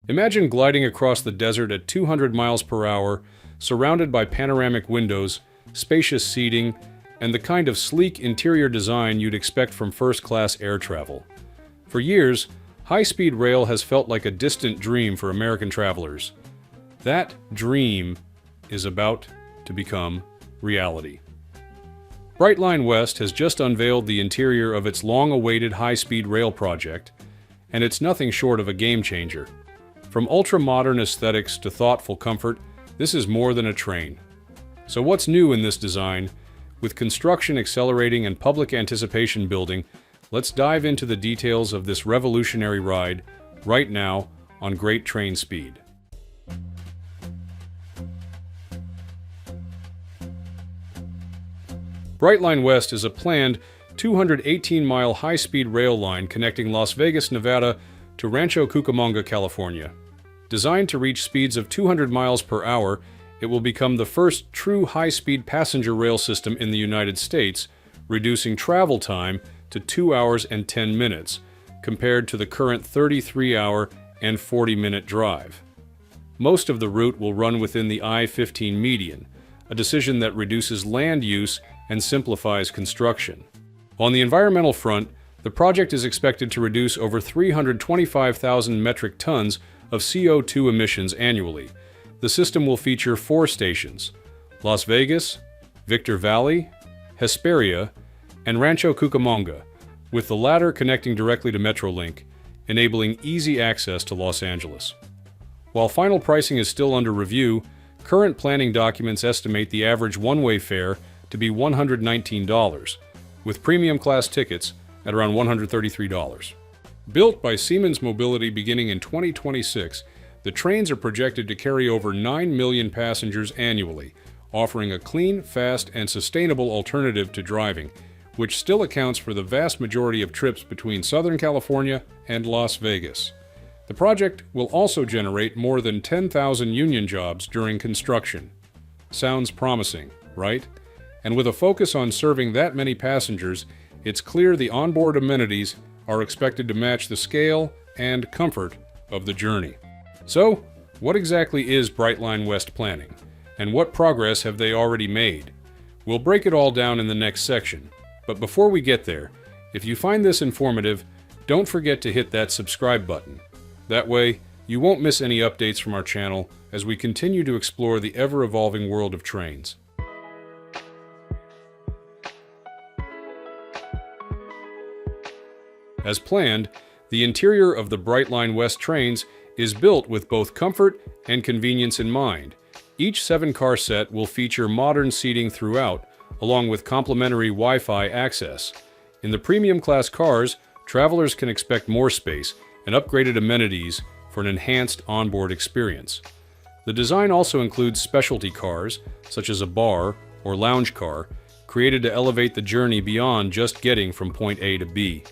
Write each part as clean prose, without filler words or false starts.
Imagine gliding across the desert at 200 miles per hour, surrounded by panoramic windows, spacious seating, and the kind of sleek interior design you'd expect from first-class air travel. For years, high-speed rail has felt like a distant dream for American travelers. That dream is about to become reality. Brightline West has just unveiled the interior of its long-awaited high-speed rail project, and it's nothing short of a game-changer. From ultra-modern aesthetics to thoughtful comfort, this is more than a train. So what's new in this design? With construction accelerating and public anticipation building, let's dive into the details of this revolutionary ride right now on Great Train Speed. Brightline West is a planned 218-mile high-speed rail line connecting Las Vegas, Nevada to Rancho Cucamonga, California. Designed to reach speeds of 200 miles per hour, it will become the first true high-speed passenger rail system in the United States, reducing travel time to 2 hours and 10 minutes, compared to the current 33-hour and 40-minute drive. Most of the route will run within the I-15 median, a decision that reduces land use and simplifies construction. On the environmental front, the project is expected to reduce over 325,000 metric tons of CO2 emissions annually. The system will feature 4 stations: Las Vegas, Victor Valley, Hesperia, and Rancho Cucamonga, with the latter connecting directly to Metrolink, enabling easy access to Los Angeles. While final pricing is still under review, current planning documents estimate the average one-way fare to be $119, with premium class tickets at around $133. Built by Siemens Mobility beginning in 2026, the trains are projected to carry over 9 million passengers annually, offering a clean, fast, and sustainable alternative to driving, which still accounts for the vast majority of trips between Southern California and Las Vegas. The project will also generate more than 10,000 union jobs during construction. Sounds promising, right? And with a focus on serving that many passengers, it's clear the onboard amenities are expected to match the scale and comfort of the journey. So, what exactly is Brightline West planning? And what progress have they already made? We'll break it all down in the next section. But before we get there, if you find this informative, don't forget to hit that subscribe button. That way, you won't miss any updates from our channel as we continue to explore the ever-evolving world of trains. As planned, the interior of the Brightline West trains is built with both comfort and convenience in mind. Each 7-car set will feature modern seating throughout, along with complimentary Wi-Fi access. In the premium class cars, travelers can expect more space and upgraded amenities for an enhanced onboard experience. The design also includes specialty cars, such as a bar or lounge car, created to elevate the journey beyond just getting from point A to B.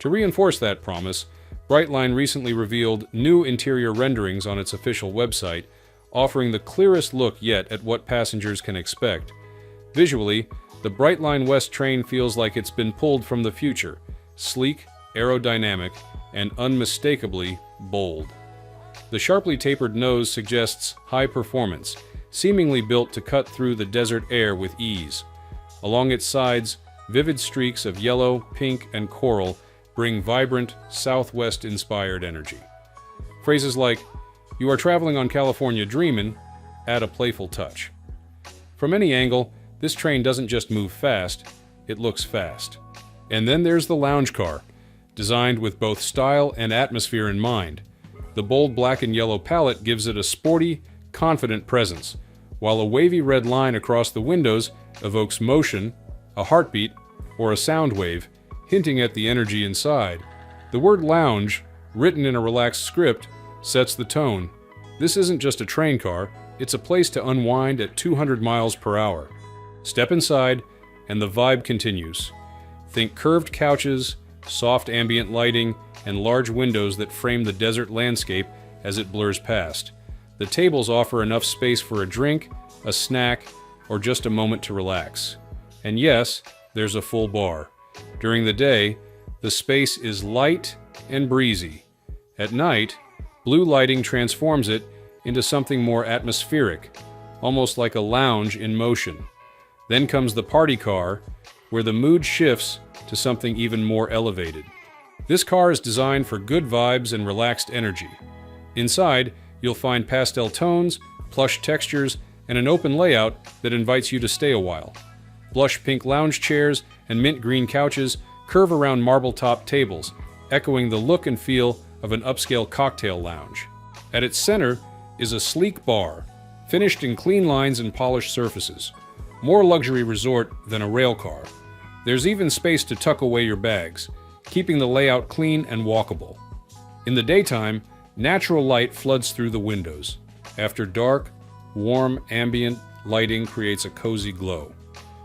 To reinforce that promise, Brightline recently revealed new interior renderings on its official website, offering the clearest look yet at what passengers can expect. Visually, the Brightline West train feels like it's been pulled from the future, sleek, aerodynamic, and unmistakably bold. The sharply tapered nose suggests high performance, seemingly built to cut through the desert air with ease. Along its sides, vivid streaks of yellow, pink, and coral bring vibrant, Southwest-inspired energy. Phrases like, "You are traveling on California dreamin'," add a playful touch. From any angle, this train doesn't just move fast, it looks fast. And then there's the lounge car, designed with both style and atmosphere in mind. The bold black and yellow palette gives it a sporty, confident presence, while a wavy red line across the windows evokes motion, a heartbeat, or a sound wave, hinting at the energy inside. The word lounge, written in a relaxed script, sets the tone. This isn't just a train car, it's a place to unwind at 200 miles per hour. Step inside, and the vibe continues. Think curved couches, soft ambient lighting, and large windows that frame the desert landscape as it blurs past. The tables offer enough space for a drink, a snack, or just a moment to relax. And yes, there's a full bar. During the day, the space is light and breezy. At night, Blue lighting transforms it into something more atmospheric, almost like a lounge in motion. Then comes the party car, where the mood shifts to something even more elevated. This car is designed for good vibes and relaxed energy. Inside, you'll find pastel tones, plush textures, and an open layout that invites you to stay a while. Blush pink lounge chairs and mint green couches curve around marble-top tables, echoing the look and feel of an upscale cocktail lounge. At its center is a sleek bar, finished in clean lines and polished surfaces. More luxury resort than a rail car. There's even space to tuck away your bags, keeping the layout clean and walkable. In the daytime, natural light floods through the windows. After dark, warm, ambient lighting creates a cozy glow.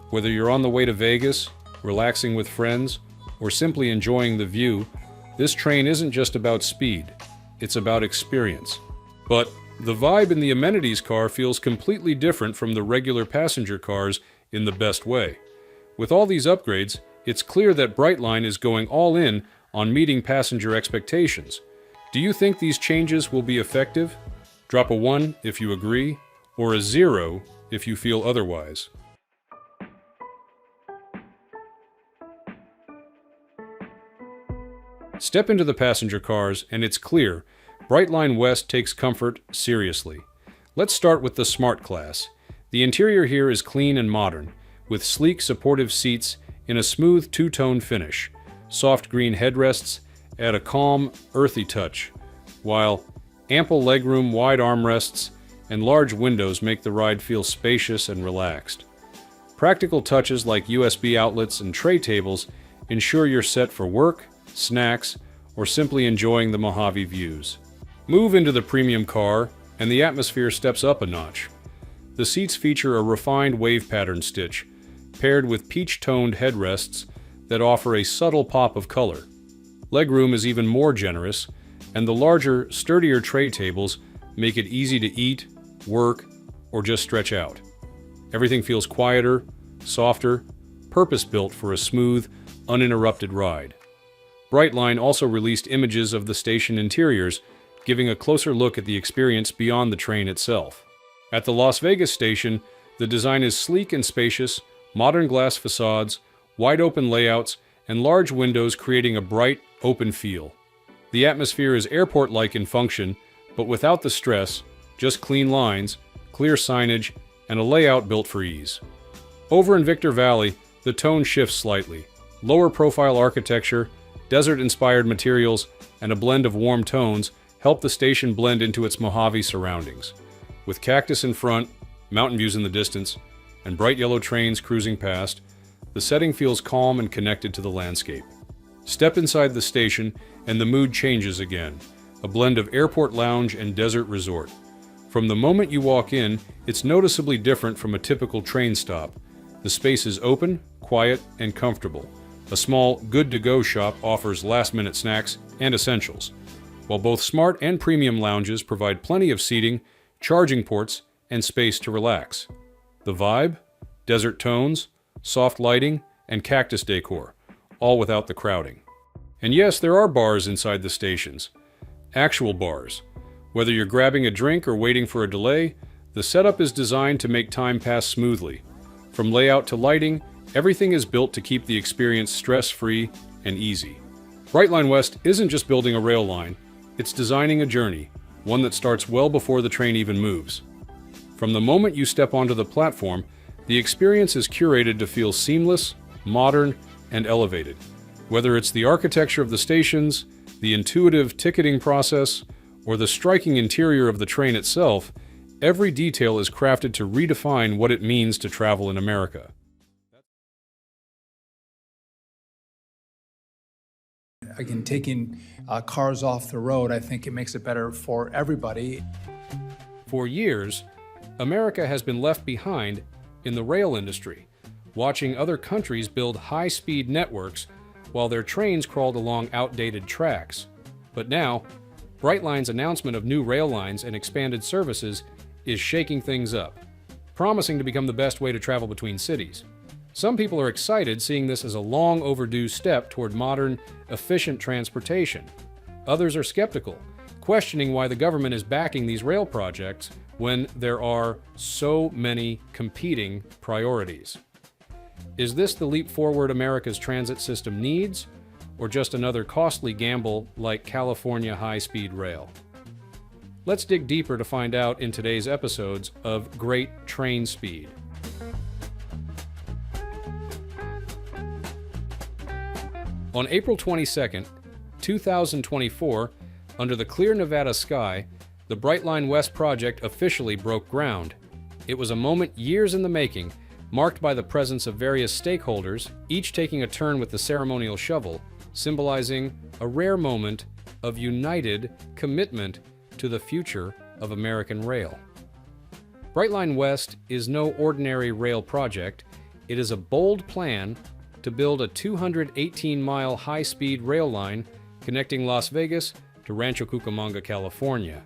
Whether you're on the way to Vegas, relaxing with friends, or simply enjoying the view, this train isn't just about speed, it's about experience. But the vibe in the amenities car feels completely different from the regular passenger cars in the best way. With all these upgrades, it's clear that Brightline is going all in on meeting passenger expectations. Do you think these changes will be effective? Drop a 1 if you agree, or a 0 if you feel otherwise. Step into the passenger cars, and it's clear Brightline West takes comfort seriously. Let's start with the Smart Class. The interior here is clean and modern, with sleek, supportive seats in a smooth two-tone finish. Soft green headrests add a calm, earthy touch, while ample legroom, wide armrests, and large windows make the ride feel spacious and relaxed. Practical touches like USB outlets and tray tables ensure you're set for work, snacks, or simply enjoying the Mojave views. Move into the premium car, and the atmosphere steps up a notch. The seats feature a refined wave pattern stitch, paired with peach-toned headrests that offer a subtle pop of color. Legroom is even more generous, and the larger, sturdier tray tables make it easy to eat, work, or just stretch out. Everything feels quieter, softer, purpose-built for a smooth, uninterrupted ride. Brightline also released images of the station interiors, giving a closer look at the experience beyond the train itself. At the Las Vegas station, the design is sleek and spacious, modern glass facades, wide-open layouts, and large windows creating a bright, open feel. The atmosphere is airport-like in function, but without the stress, just clean lines, clear signage, and a layout built for ease. Over in Victor Valley, the tone shifts slightly. Lower profile architecture, desert-inspired materials, and a blend of warm tones help the station blend into its Mojave surroundings. With cactus in front, mountain views in the distance, and bright yellow trains cruising past, the setting feels calm and connected to the landscape. Step inside the station, and the mood changes again, a blend of airport lounge and desert resort. From the moment you walk in, it's noticeably different from a typical train stop. The space is open, quiet, and comfortable. A small, good-to-go shop offers last-minute snacks and essentials, while both smart and premium lounges provide plenty of seating, charging ports, and space to relax. The vibe? Desert tones, soft lighting, and cactus decor, all without the crowding. And yes, there are bars inside the stations. Actual bars. Whether you're grabbing a drink or waiting for a delay, the setup is designed to make time pass smoothly. From layout to lighting, everything is built to keep the experience stress-free and easy. Brightline West isn't just building a rail line, it's designing a journey, one that starts well before the train even moves. From the moment you step onto the platform, the experience is curated to feel seamless, modern, and elevated. Whether it's the architecture of the stations, the intuitive ticketing process, or the striking interior of the train itself, every detail is crafted to redefine what it means to travel in America. Again, taking cars off the road, I think it makes it better for everybody. For years, America has been left behind in the rail industry, watching other countries build high-speed networks while their trains crawled along outdated tracks. But now, Brightline's announcement of new rail lines and expanded services is shaking things up, promising to become the best way to travel between cities. Some people are excited, seeing this as a long overdue step toward modern, efficient transportation. Others are skeptical, questioning why the government is backing these rail projects when there are so many competing priorities. Is this the leap forward America's transit system needs, or just another costly gamble like California high-speed rail? Let's dig deeper to find out in today's episodes of Great Train Speed. On April 22nd, 2024, under the clear Nevada sky, the Brightline West project officially broke ground. It was a moment years in the making, marked by the presence of various stakeholders, each taking a turn with the ceremonial shovel, symbolizing a rare moment of united commitment to the future of American rail. Brightline West is no ordinary rail project. It is a bold plan to build a 218-mile high-speed rail line connecting Las Vegas to Rancho Cucamonga, California,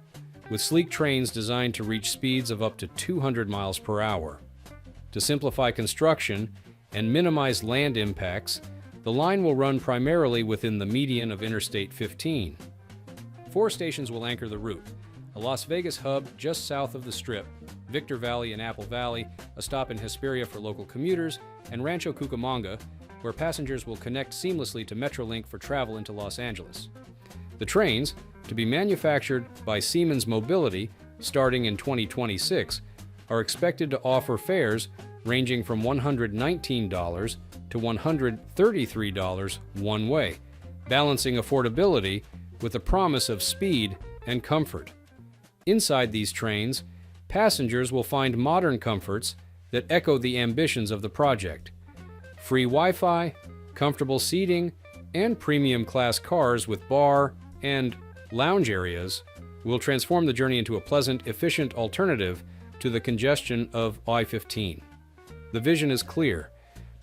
with sleek trains designed to reach speeds of up to 200 miles per hour. To simplify construction and minimize land impacts, the line will run primarily within the median of Interstate 15. 4 stations will anchor the route: a Las Vegas hub just south of the Strip, Victor Valley and Apple Valley, a stop in Hesperia for local commuters, and Rancho Cucamonga, where passengers will connect seamlessly to Metrolink for travel into Los Angeles. The trains, to be manufactured by Siemens Mobility starting in 2026, are expected to offer fares ranging from $119 to $133 one way, balancing affordability with the promise of speed and comfort. Inside these trains, passengers will find modern comforts that echo the ambitions of the project. Free Wi-Fi, comfortable seating, and premium class cars with bar and lounge areas will transform the journey into a pleasant, efficient alternative to the congestion of I-15. The vision is clear: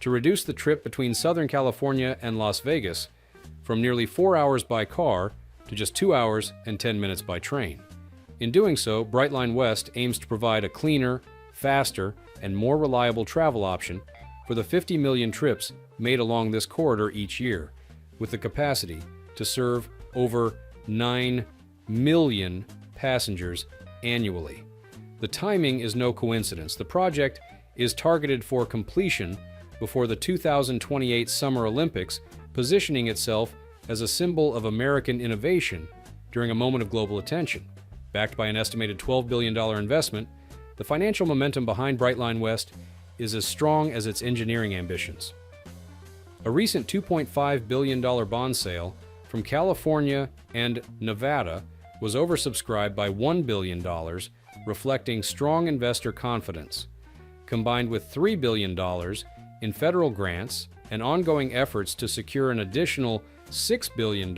to reduce the trip between Southern California and Las Vegas from nearly 4 hours by car to just 2 hours and 10 minutes by train. In doing so, Brightline West aims to provide a cleaner, faster, and more reliable travel option for the 50 million trips made along this corridor each year, with the capacity to serve over 9 million passengers annually. The timing is no coincidence. The project is targeted for completion before the 2028 Summer Olympics, positioning itself as a symbol of American innovation during a moment of global attention. Backed by an estimated $12 billion investment, the financial momentum behind Brightline West is as strong as its engineering ambitions. A recent $2.5 billion bond sale from California and Nevada was oversubscribed by $1 billion, reflecting strong investor confidence. Combined with $3 billion in federal grants and ongoing efforts to secure an additional $6 billion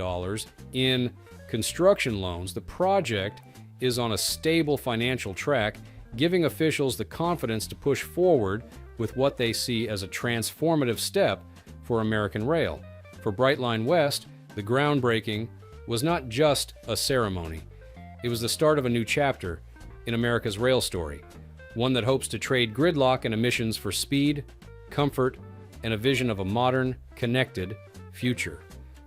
in construction loans, the project is on a stable financial track, giving officials the confidence to push forward with what they see as a transformative step for American rail. For Brightline West, the groundbreaking was not just a ceremony. It was the start of a new chapter in America's rail story, one that hopes to trade gridlock and emissions for speed, comfort, and a vision of a modern, connected future.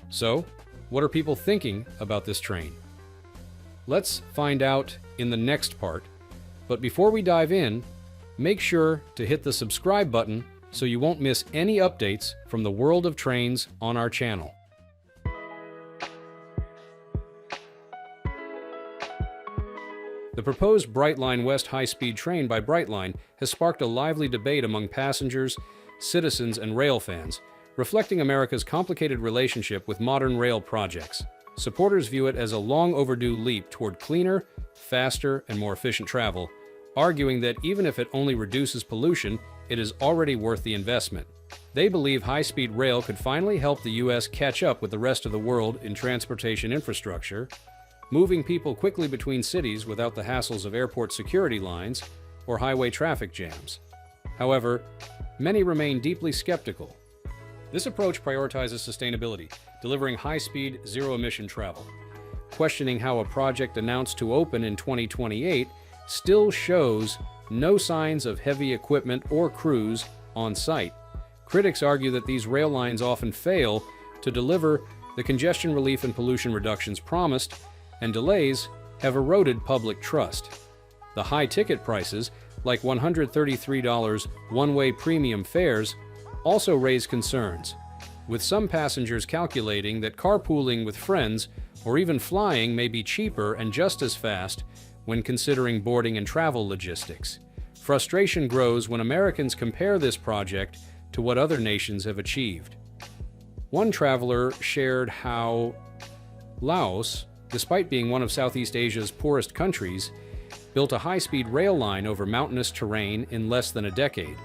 So, what are people thinking about this train? Let's find out in the next part, but before we dive in, make sure to hit the subscribe button so you won't miss any updates from the world of trains on our channel. The proposed Brightline West high-speed train by Brightline has sparked a lively debate among passengers, citizens, and rail fans, reflecting America's complicated relationship with modern rail projects. Supporters view it as a long-overdue leap toward cleaner, faster, and more efficient travel, arguing that even if it only reduces pollution, it is already worth the investment. They believe high-speed rail could finally help the U.S. catch up with the rest of the world in transportation infrastructure, moving people quickly between cities without the hassles of airport security lines or highway traffic jams. However, many remain deeply skeptical. This approach prioritizes sustainability, delivering high-speed, zero-emission travel. Questioning how a project announced to open in 2028 still shows no signs of heavy equipment or crews on site. Critics argue that these rail lines often fail to deliver the congestion relief and pollution reductions promised, and delays have eroded public trust. The high ticket prices, like $133 one-way premium fares, also raise concerns, with some passengers calculating that carpooling with friends or even flying may be cheaper and just as fast when considering boarding and travel logistics. Frustration grows when Americans compare this project to what other nations have achieved. One traveler shared how Laos, despite being one of Southeast Asia's poorest countries, built a high-speed rail line over mountainous terrain in less than a decade,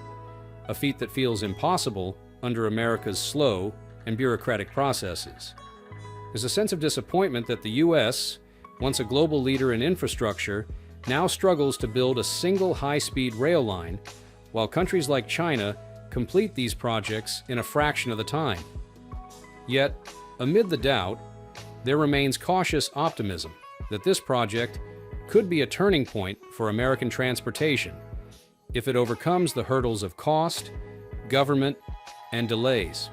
a feat that feels impossible under America's slow and bureaucratic processes. There's a sense of disappointment that the U.S., once a global leader in infrastructure, now struggles to build a single high-speed rail line, while countries like China complete these projects in a fraction of the time. Yet, amid the doubt, there remains cautious optimism that this project could be a turning point for American transportation if it overcomes the hurdles of cost, government, and delays.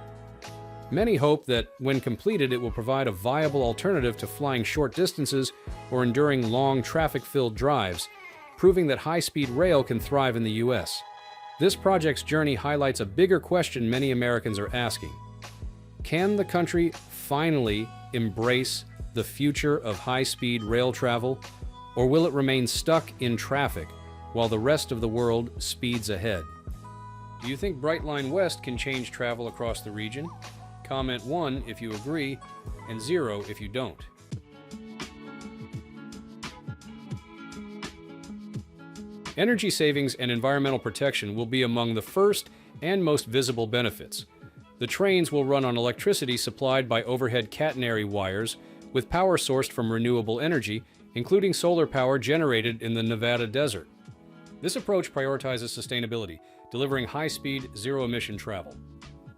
Many hope that, when completed, it will provide a viable alternative to flying short distances or enduring long, traffic-filled drives, proving that high-speed rail can thrive in the U.S. This project's journey highlights a bigger question many Americans are asking. Can the country finally embrace the future of high-speed rail travel, or will it remain stuck in traffic while the rest of the world speeds ahead? Do you think Brightline West can change travel across the region? Comment 1 if you agree, and 0 if you don't. Energy savings and environmental protection will be among the first and most visible benefits. The trains will run on electricity supplied by overhead catenary wires with power sourced from renewable energy, including solar power generated in the Nevada desert. This approach prioritizes sustainability, delivering high-speed, zero-emission travel.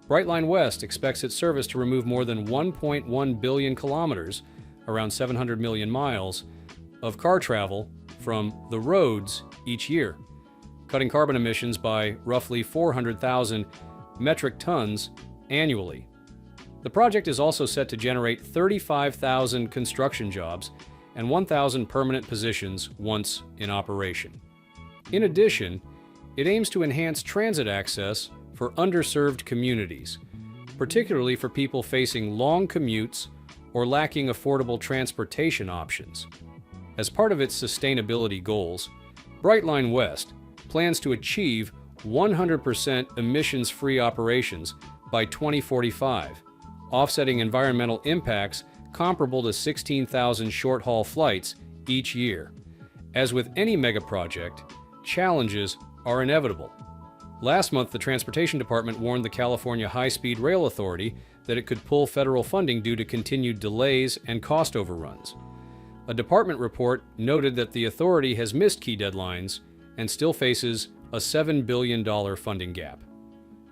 Brightline West expects its service to remove more than 1.1 billion kilometers, around 700 million miles, of car travel from the roads each year, cutting carbon emissions by roughly 400,000 metric tons annually. The project is also set to generate 35,000 construction jobs and 1,000 permanent positions once in operation. In addition, it aims to enhance transit access for underserved communities, particularly for people facing long commutes or lacking affordable transportation options. As part of its sustainability goals, Brightline West plans to achieve 100% emissions-free operations by 2045, offsetting environmental impacts comparable to 16,000 short-haul flights each year. As with any megaproject, challenges are inevitable. Last month, the Transportation Department warned the California High-Speed Rail Authority that it could pull federal funding due to continued delays and cost overruns. A department report noted that the authority has missed key deadlines and still faces a $7 billion funding gap.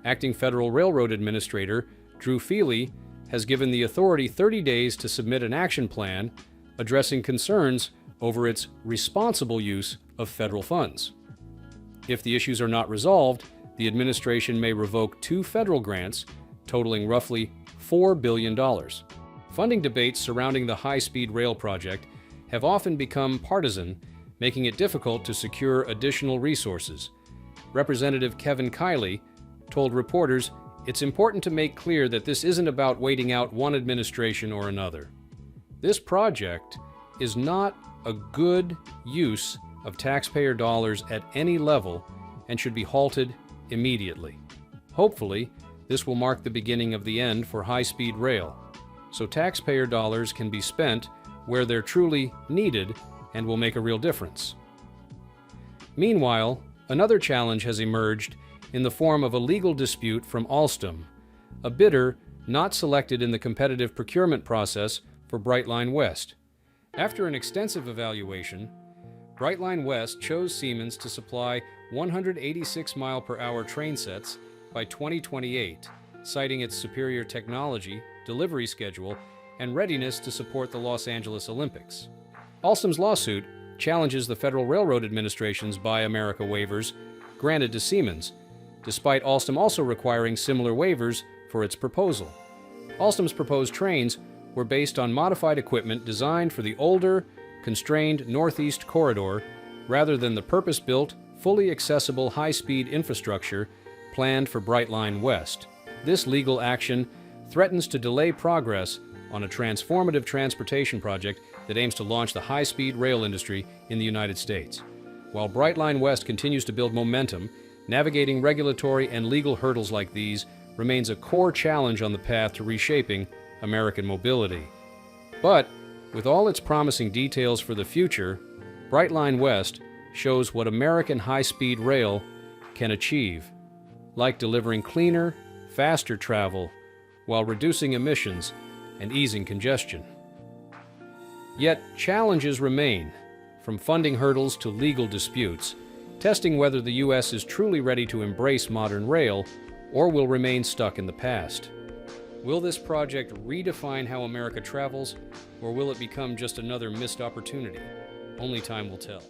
Acting Federal Railroad Administrator Drew Feely has given the authority 30 days to submit an action plan addressing concerns over its responsible use of federal funds. If the issues are not resolved, the administration may revoke 2 federal grants totaling roughly $4 billion. Funding debates surrounding the high-speed rail project have often become partisan, making it difficult to secure additional resources. Representative Kevin Kiley told reporters it's important to make clear that this isn't about waiting out one administration or another. This project is not a good use of taxpayer dollars at any level and should be halted immediately. Hopefully, this will mark the beginning of the end for high-speed rail, so taxpayer dollars can be spent where they're truly needed and will make a real difference. Meanwhile, another challenge has emerged in the form of a legal dispute from Alstom, a bidder not selected in the competitive procurement process for Brightline West. After an extensive evaluation, Brightline West chose Siemens to supply 186-mile-per-hour train sets by 2028, citing its superior technology, delivery schedule, and readiness to support the Los Angeles Olympics. Alstom's lawsuit challenges the Federal Railroad Administration's Buy America waivers granted to Siemens, despite Alstom also requiring similar waivers for its proposal. Alstom's proposed trains were based on modified equipment designed for the older, constrained Northeast Corridor rather than the purpose-built, fully accessible high-speed infrastructure planned for Brightline West. This legal action threatens to delay progress on a transformative transportation project that aims to launch the high-speed rail industry in the United States. While Brightline West continues to build momentum, navigating regulatory and legal hurdles like these remains a core challenge on the path to reshaping American mobility. But, with all its promising details for the future, Brightline West shows what American high-speed rail can achieve, like delivering cleaner, faster travel while reducing emissions and easing congestion. Yet, challenges remain, from funding hurdles to legal disputes, testing whether the U.S. is truly ready to embrace modern rail or will remain stuck in the past. Will this project redefine how America travels, or will it become just another missed opportunity? Only time will tell.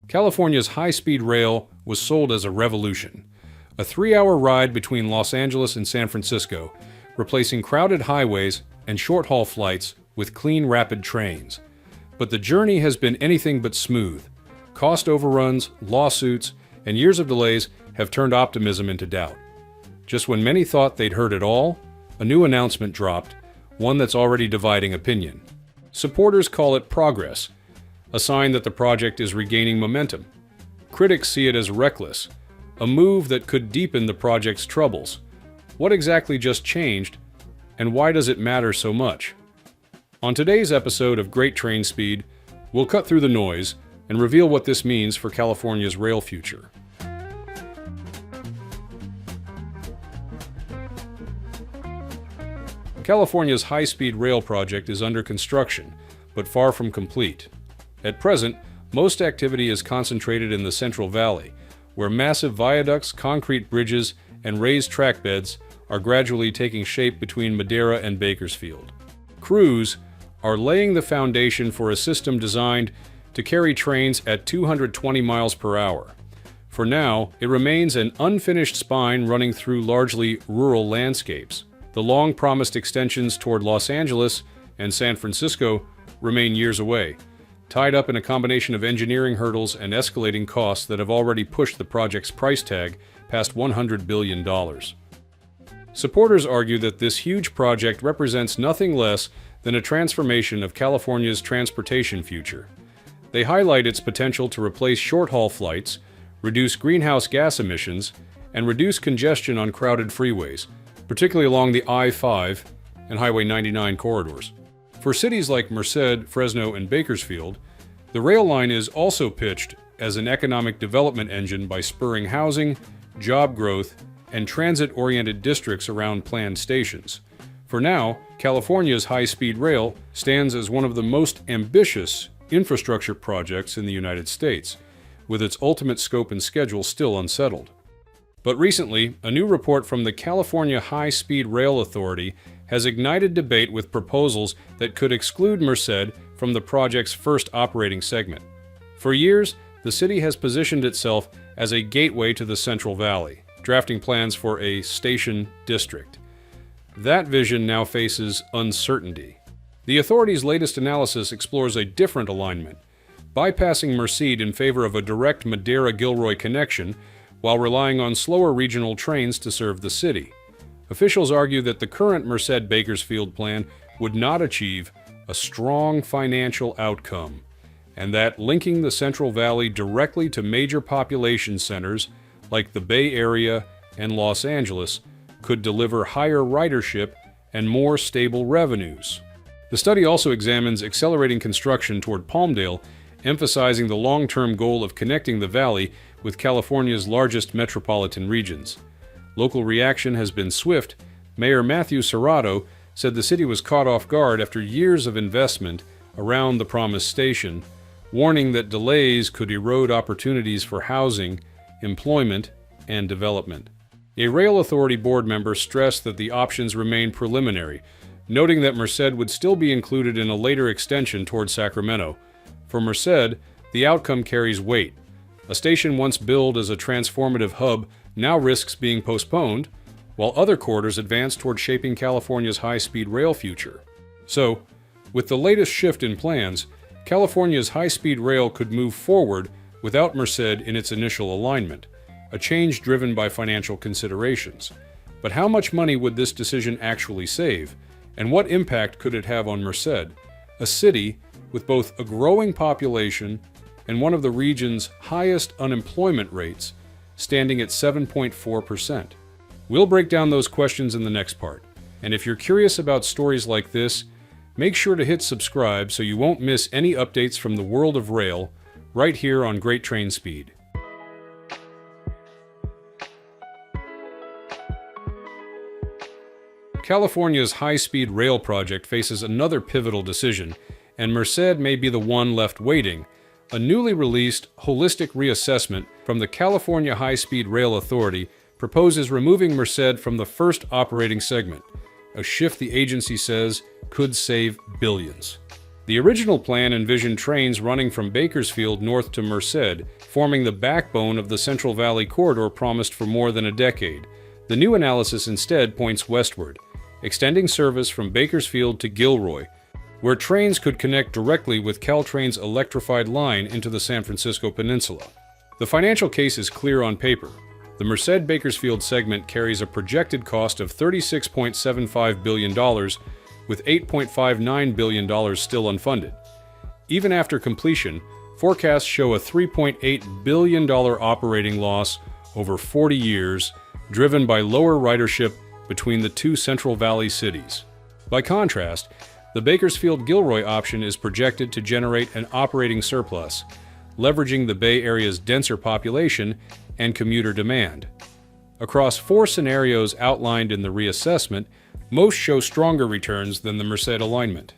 California's high-speed rail was sold as a revolution. A 3-hour ride between Los Angeles and San Francisco, replacing crowded highways and short-haul flights with clean, rapid trains. But the journey has been anything but smooth. Cost overruns, lawsuits, and years of delays have turned optimism into doubt. Just when many thought they'd heard it all, a new announcement dropped, one that's already dividing opinion. Supporters call it progress, a sign that the project is regaining momentum. Critics see it as reckless, a move that could deepen the project's troubles. What exactly just changed, and why does it matter so much? On today's episode of Great Train Speed, we'll cut through the noise and reveal what this means for California's rail future. California's high-speed rail project is under construction, but far from complete. At present, most activity is concentrated in the Central Valley, where massive viaducts, concrete bridges, and raised track beds are gradually taking shape between Madera and Bakersfield. Crews are laying the foundation for a system designed to carry trains at 220 miles per hour. For now, it remains an unfinished spine running through largely rural landscapes. The long-promised extensions toward Los Angeles and San Francisco remain years away, tied up in a combination of engineering hurdles and escalating costs that have already pushed the project's price tag past $100 billion. Supporters argue that this huge project represents nothing less than a transformation of California's transportation future. They highlight its potential to replace short-haul flights, reduce greenhouse gas emissions, and reduce congestion on crowded freeways, particularly along the I-5 and Highway 99 corridors. For cities like Merced, Fresno, and Bakersfield, the rail line is also pitched as an economic development engine by spurring housing, job growth, and transit-oriented districts around planned stations. For now, California's high-speed rail stands as one of the most ambitious infrastructure projects in the United States, with its ultimate scope and schedule still unsettled. But recently, a new report from the California High-Speed Rail Authority has ignited debate with proposals that could exclude Merced from the project's first operating segment. For years, the city has positioned itself as a gateway to the Central Valley, drafting plans for a station district. That vision now faces uncertainty. The authority's latest analysis explores a different alignment, bypassing Merced in favor of a direct Madera-Gilroy connection while relying on slower regional trains to serve the city. Officials argue that the current Merced-Bakersfield plan would not achieve a strong financial outcome, and that linking the Central Valley directly to major population centers like the Bay Area and Los Angeles could deliver higher ridership and more stable revenues. The study also examines accelerating construction toward Palmdale, emphasizing the long-term goal of connecting the valley with California's largest metropolitan regions. Local reaction has been swift. Mayor Matthew Serrato said the city was caught off guard after years of investment around the promised station, warning that delays could erode opportunities for housing, employment, and development. A rail authority board member stressed that the options remain preliminary, noting that Merced would still be included in a later extension toward Sacramento. For Merced, the outcome carries weight. A station once billed as a transformative hub now risks being postponed, while other corridors advance toward shaping California's high-speed rail future. So, with the latest shift in plans, California's high-speed rail could move forward without Merced in its initial alignment, a change driven by financial considerations. But how much money would this decision actually save, and what impact could it have on Merced, a city with both a growing population and one of the region's highest unemployment rates, standing at 7.4%? We'll break down those questions in the next part, and if you're curious about stories like this, make sure to hit subscribe so you won't miss any updates from the world of rail right here on Great Train Speed. California's high-speed rail project faces another pivotal decision, and Merced may be the one left waiting. A newly released holistic reassessment from the California High-Speed Rail Authority proposes removing Merced from the first operating segment, a shift the agency says could save billions. The original plan envisioned trains running from Bakersfield north to Merced, forming the backbone of the Central Valley corridor promised for more than a decade. The new analysis instead points westward, extending service from Bakersfield to Gilroy, where trains could connect directly with Caltrain's electrified line into the San Francisco Peninsula. The financial case is clear on paper. The Merced-Bakersfield segment carries a projected cost of $36.75 billion, with $8.59 billion still unfunded. Even after completion, forecasts show a $3.8 billion operating loss over 40 years, driven by lower ridership between the two Central Valley cities. By contrast, the Bakersfield-Gilroy option is projected to generate an operating surplus, leveraging the Bay Area's denser population and commuter demand. Across 4 scenarios outlined in the reassessment, most show stronger returns than the Merced alignment.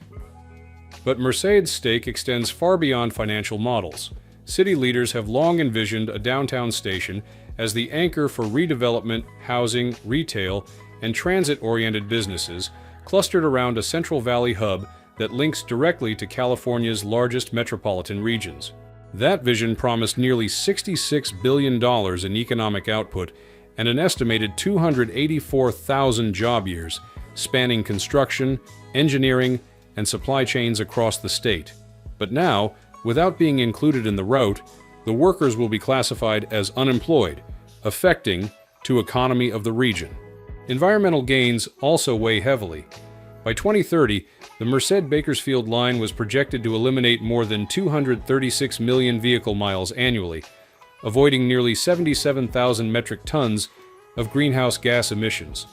But Merced's stake extends far beyond financial models. City leaders have long envisioned a downtown station as the anchor for redevelopment, housing, retail, and transit-oriented businesses clustered around a Central Valley hub that links directly to California's largest metropolitan regions. That vision promised nearly $66 billion in economic output and an estimated 284,000 job years, spanning construction, engineering, and supply chains across the state. But now, without being included in the route, the workers will be classified as unemployed, affecting the economy of the region. Environmental gains also weigh heavily. By 2030, the Merced-Bakersfield line was projected to eliminate more than 236 million vehicle miles annually, avoiding nearly 77,000 metric tons of greenhouse gas emissions,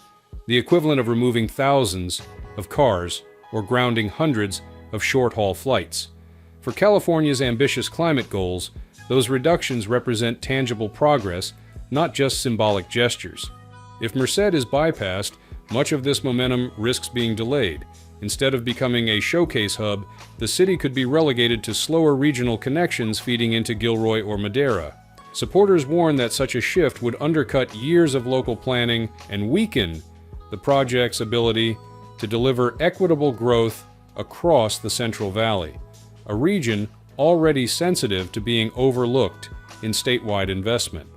the equivalent of removing thousands of cars or grounding hundreds of short-haul flights. For California's ambitious climate goals, those reductions represent tangible progress, not just symbolic gestures. If Merced is bypassed, much of this momentum risks being delayed. Instead of becoming a showcase hub, the city could be relegated to slower regional connections feeding into Gilroy or Madera. Supporters warn that such a shift would undercut years of local planning and weaken the project's ability to deliver equitable growth across the Central Valley, a region already sensitive to being overlooked in statewide investment.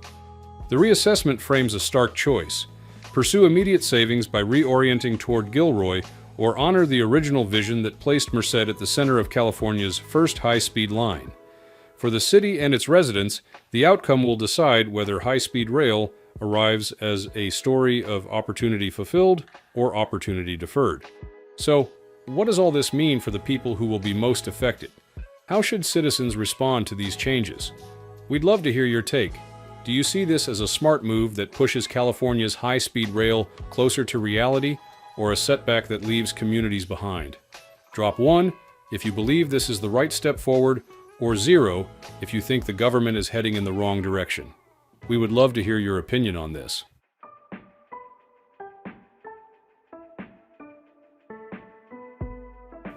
The reassessment frames a stark choice: pursue immediate savings by reorienting toward Gilroy, or honor the original vision that placed Merced at the center of California's first high-speed line. For the city and its residents, the outcome will decide whether high-speed rail arrives as a story of opportunity fulfilled or opportunity deferred. So, what does all this mean for the people who will be most affected? How should citizens respond to these changes? We'd love to hear your take. Do you see this as a smart move that pushes California's high-speed rail closer to reality, or a setback that leaves communities behind? Drop 1 if you believe this is the right step forward, or 0 if you think the government is heading in the wrong direction. We would love to hear your opinion on this.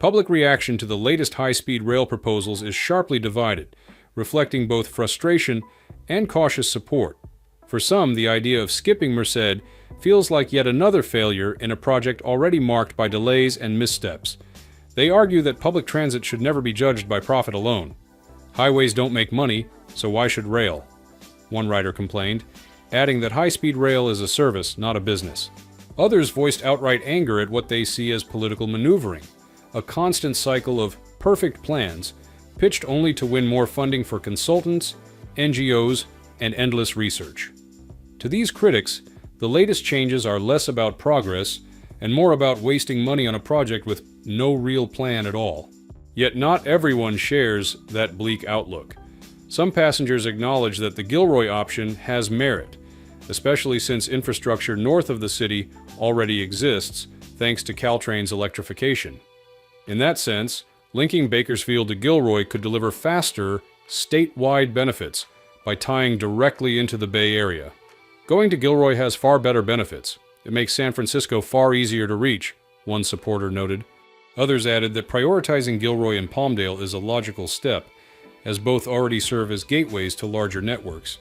Public reaction to the latest high-speed rail proposals is sharply divided, reflecting both frustration and cautious support. For some, the idea of skipping Merced feels like yet another failure in a project already marked by delays and missteps. They argue that public transit should never be judged by profit alone. Highways don't make money, so why should rail? One writer complained. adding that high-speed rail is a service, not a business. Others voiced outright anger at what they see as political maneuvering, a constant cycle of perfect plans pitched only to win more funding for consultants, NGOs, and endless research. To these critics, the latest changes are less about progress and more about wasting money on a project with no real plan at all. Yet not everyone shares that bleak outlook. Some passengers acknowledge that the Gilroy option has merit, especially since infrastructure north of the city already exists thanks to Caltrain's electrification. In that sense, linking Bakersfield to Gilroy could deliver faster, statewide benefits by tying directly into the Bay Area. Going to Gilroy has far better benefits. It makes San Francisco far easier to reach, one supporter noted. Others added that prioritizing Gilroy and Palmdale is a logical step, as both already serve as gateways to larger networks.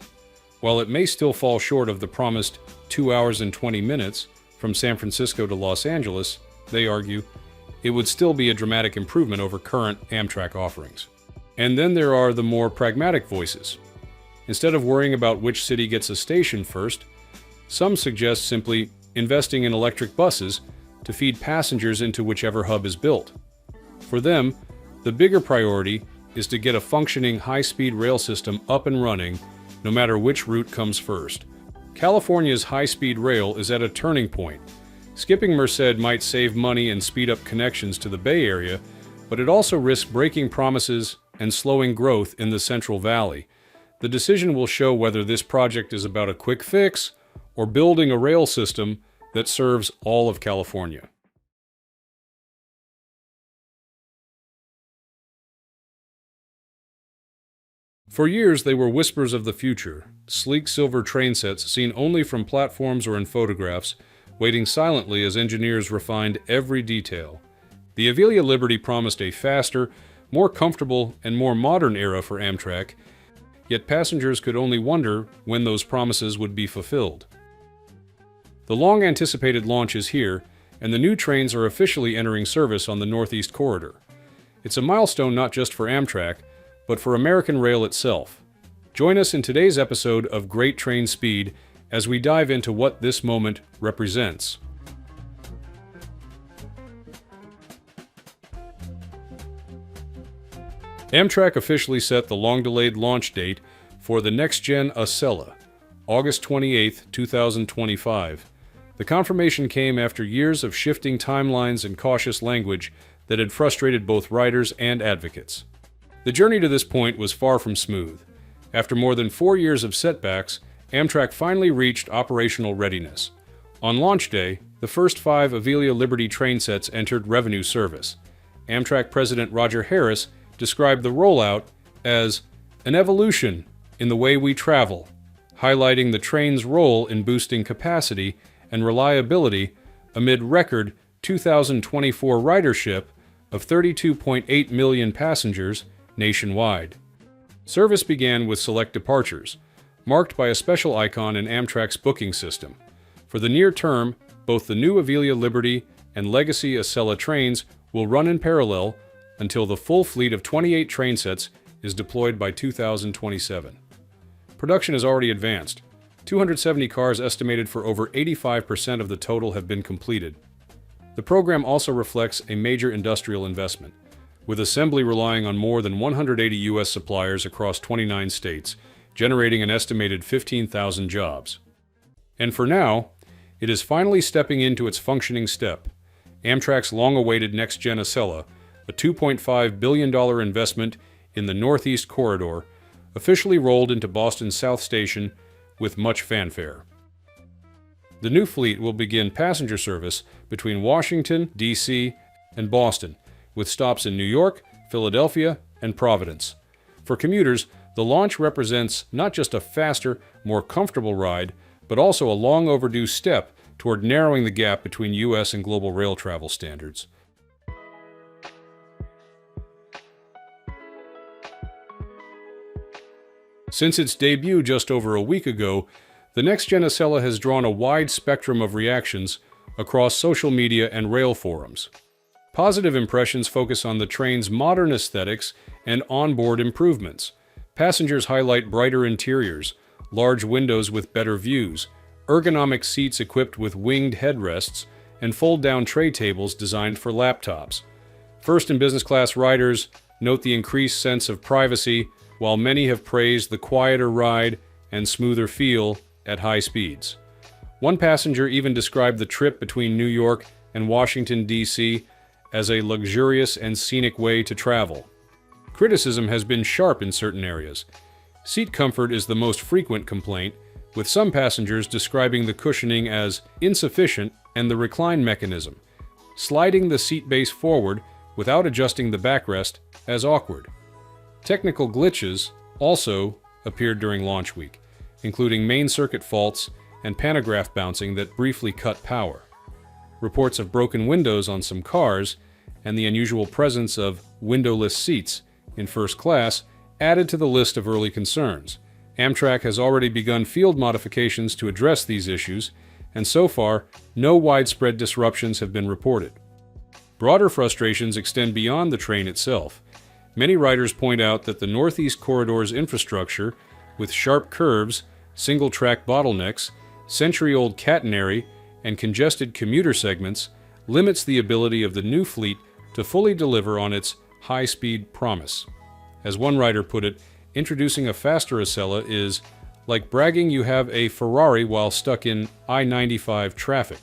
While it may still fall short of the promised 2 hours and 20 minutes from San Francisco to Los Angeles, they argue, it would still be a dramatic improvement over current Amtrak offerings. And then there are the more pragmatic voices. Instead of worrying about which city gets a station first, some suggest simply investing in electric buses to feed passengers into whichever hub is built. For them, the bigger priority is to get a functioning high-speed rail system up and running, no matter which route comes first. California's high-speed rail is at a turning point. Skipping Merced might save money and speed up connections to the Bay Area, but it also risks breaking promises and slowing growth in the Central Valley. The decision will show whether this project is about a quick fix or building a rail system that serves all of California. For years, they were whispers of the future, sleek silver train sets seen only from platforms or in photographs, waiting silently as engineers refined every detail. The Acela Liberty promised a faster, more comfortable, and more modern era for Amtrak, yet passengers could only wonder when those promises would be fulfilled. The long-anticipated launch is here, and the new trains are officially entering service on the Northeast Corridor. It's a milestone not just for Amtrak, but for American rail itself. Join us in today's episode of Great Train Speed as we dive into what this moment represents. Amtrak officially set the long-delayed launch date for the NextGen Acela, August 28, 2025. The confirmation came after years of shifting timelines and cautious language that had frustrated both riders and advocates. The journey to this point was far from smooth. After more than 4 years of setbacks, Amtrak finally reached operational readiness. On launch day, the first 5 Acela Liberty train sets entered revenue service. Amtrak President Roger Harris described the rollout as an evolution in the way we travel, highlighting the train's role in boosting capacity and reliability amid record 2024 ridership of 32.8 million passengers nationwide. Service began with select departures, marked by a special icon in Amtrak's booking system. For the near term, both the new Acela Liberty and legacy Acela trains will run in parallel until the full fleet of 28 train sets is deployed by 2027. Production has already advanced. 270 cars estimated for over 85% of the total have been completed. The program also reflects a major industrial investment, with assembly relying on more than 180 U.S. suppliers across 29 states, generating an estimated 15,000 jobs. And for now, it is finally stepping into its functioning step. Amtrak's long-awaited NextGen Acela, a $2.5 billion investment in the Northeast Corridor, officially rolled into Boston's South Station with much fanfare. The new fleet will begin passenger service between Washington, D.C., and Boston, with stops in New York, Philadelphia, and Providence. For commuters, the launch represents not just a faster, more comfortable ride, but also a long overdue step toward narrowing the gap between U.S. and global rail travel standards. Since its debut just over a week ago, the NextGen Acela has drawn a wide spectrum of reactions across social media and rail forums. Positive impressions focus on the train's modern aesthetics and onboard improvements. Passengers highlight brighter interiors, large windows with better views, ergonomic seats equipped with winged headrests, and fold-down tray tables designed for laptops. First and business class riders note the increased sense of privacy, while many have praised the quieter ride and smoother feel at high speeds. One passenger even described the trip between New York and Washington, D.C. as a luxurious and scenic way to travel. Criticism has been sharp in certain areas. Seat comfort is the most frequent complaint, with some passengers describing the cushioning as insufficient and the recline mechanism, sliding the seat base forward without adjusting the backrest, as awkward. Technical glitches also appeared during launch week, including main circuit faults and pantograph bouncing that briefly cut power. Reports of broken windows on some cars and the unusual presence of windowless seats in first class added to the list of early concerns. Amtrak has already begun field modifications to address these issues, and so far, no widespread disruptions have been reported. Broader frustrations extend beyond the train itself. Many riders point out that the Northeast Corridor's infrastructure, with sharp curves, single-track bottlenecks, century-old catenary, and congested commuter segments, limits the ability of the new fleet to fully deliver on its high-speed promise. As one rider put it, introducing a faster Acela is like bragging you have a Ferrari while stuck in I-95 traffic.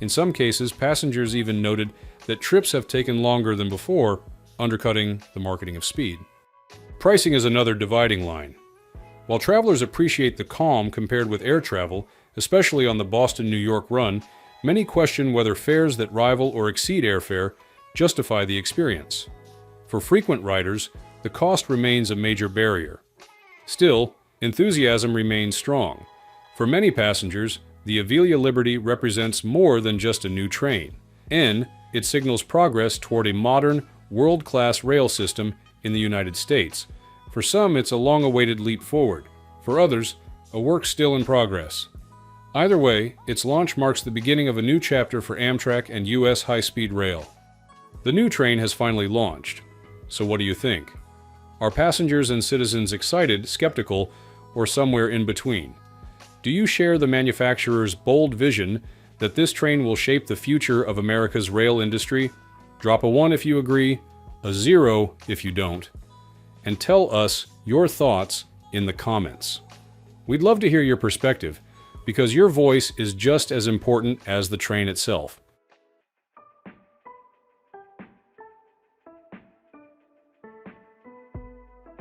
In some cases, passengers even noted that trips have taken longer than before, undercutting the marketing of speed. Pricing is another dividing line. While travelers appreciate the calm compared with air travel, especially on the Boston-New York run, many question whether fares that rival or exceed airfare justify the experience. For frequent riders, the cost remains a major barrier. Still, enthusiasm remains strong. For many passengers, the Acela Liberty represents more than just a new train. It signals progress toward a modern, world-class rail system in the United States. For some, it's a long-awaited leap forward. For others, a work still in progress. Either way, its launch marks the beginning of a new chapter for Amtrak and U.S. high-speed rail. The new train has finally launched. So what do you think? Are passengers and citizens excited, skeptical, or somewhere in between? Do you share the manufacturer's bold vision that this train will shape the future of America's rail industry? Drop a 1 if you agree, a 0 if you don't, and tell us your thoughts in the comments. We'd love to hear your perspective, because your voice is just as important as the train itself.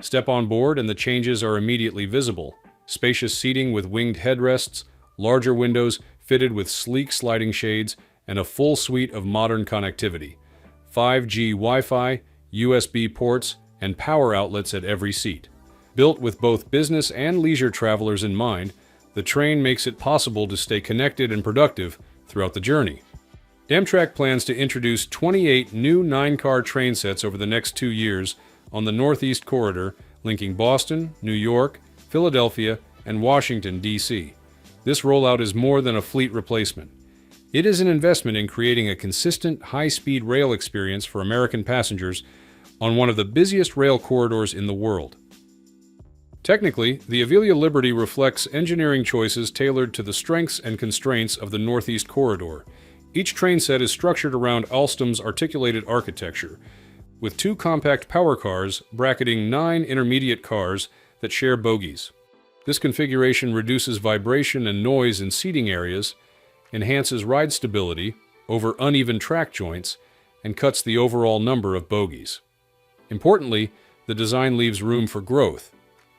Step on board and the changes are immediately visible. Spacious seating with winged headrests, larger windows fitted with sleek sliding shades, and a full suite of modern connectivity. 5G Wi-Fi, USB ports, and power outlets at every seat. Built with both business and leisure travelers in mind, the train makes it possible to stay connected and productive throughout the journey. Amtrak plans to introduce 28 new 9-car train sets over the next 2 years on the Northeast Corridor, linking Boston, New York, Philadelphia, and Washington, D.C. This rollout is more than a fleet replacement. It is an investment in creating a consistent, high-speed rail experience for American passengers on one of the busiest rail corridors in the world. Technically, the Acela Liberty reflects engineering choices tailored to the strengths and constraints of the Northeast Corridor. Each train set is structured around Alstom's articulated architecture, with 2 compact power cars bracketing 9 intermediate cars that share bogies. This configuration reduces vibration and noise in seating areas, enhances ride stability over uneven track joints, and cuts the overall number of bogies. Importantly, the design leaves room for growth.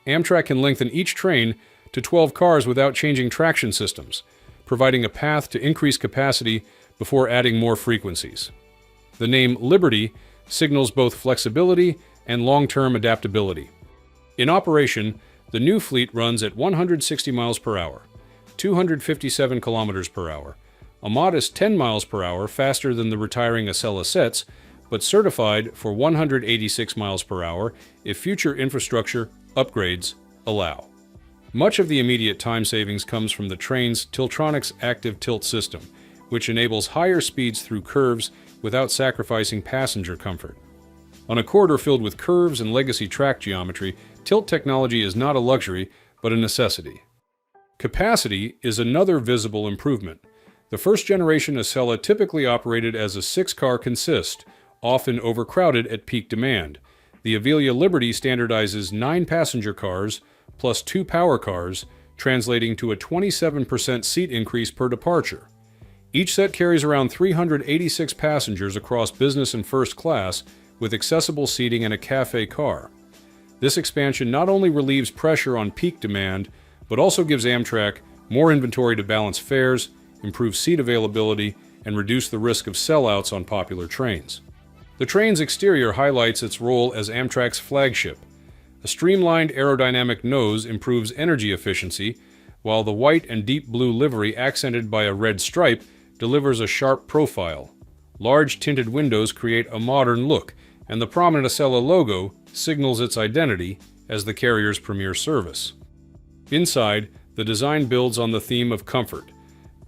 Amtrak can lengthen each train to 12 cars without changing traction systems, providing a path to increase capacity before adding more frequencies. The name Liberty signals both flexibility and long-term adaptability. In operation, the new fleet runs at 160 miles per hour, 257 kilometers per hour, a modest 10 miles per hour faster than the retiring Acela sets, but certified for 186 miles per hour if future infrastructure upgrades allow. Much of the immediate time savings comes from the train's Tiltronics active tilt system, which enables higher speeds through curves without sacrificing passenger comfort. On a corridor filled with curves and legacy track geometry, tilt technology is not a luxury, but a necessity. Capacity is another visible improvement. The first-generation Acela typically operated as a 6-car consist, often overcrowded at peak demand. The Avila Liberty standardizes 9 passenger cars plus 2 power cars, translating to a 27% seat increase per departure. Each set carries around 386 passengers across business and first class, with accessible seating and a cafe car. This expansion not only relieves pressure on peak demand, but also gives Amtrak more inventory to balance fares, improve seat availability, and reduce the risk of sellouts on popular trains. The train's exterior highlights its role as Amtrak's flagship. A streamlined aerodynamic nose improves energy efficiency, while the white and deep blue livery accented by a red stripe delivers a sharp profile. Large tinted windows create a modern look, and the prominent Acela logo signals its identity as the carrier's premier service. Inside, the design builds on the theme of comfort.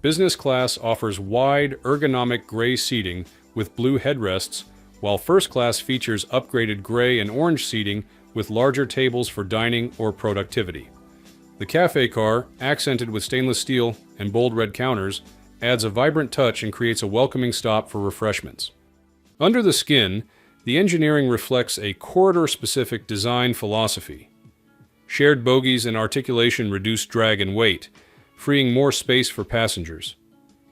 Business class offers wide, ergonomic gray seating with blue headrests, while first class features upgraded gray and orange seating with larger tables for dining or productivity. The cafe car, accented with stainless steel and bold red counters, adds a vibrant touch and creates a welcoming stop for refreshments. Under the skin, the engineering reflects a corridor-specific design philosophy. Shared bogies and articulation reduce drag and weight, freeing more space for passengers.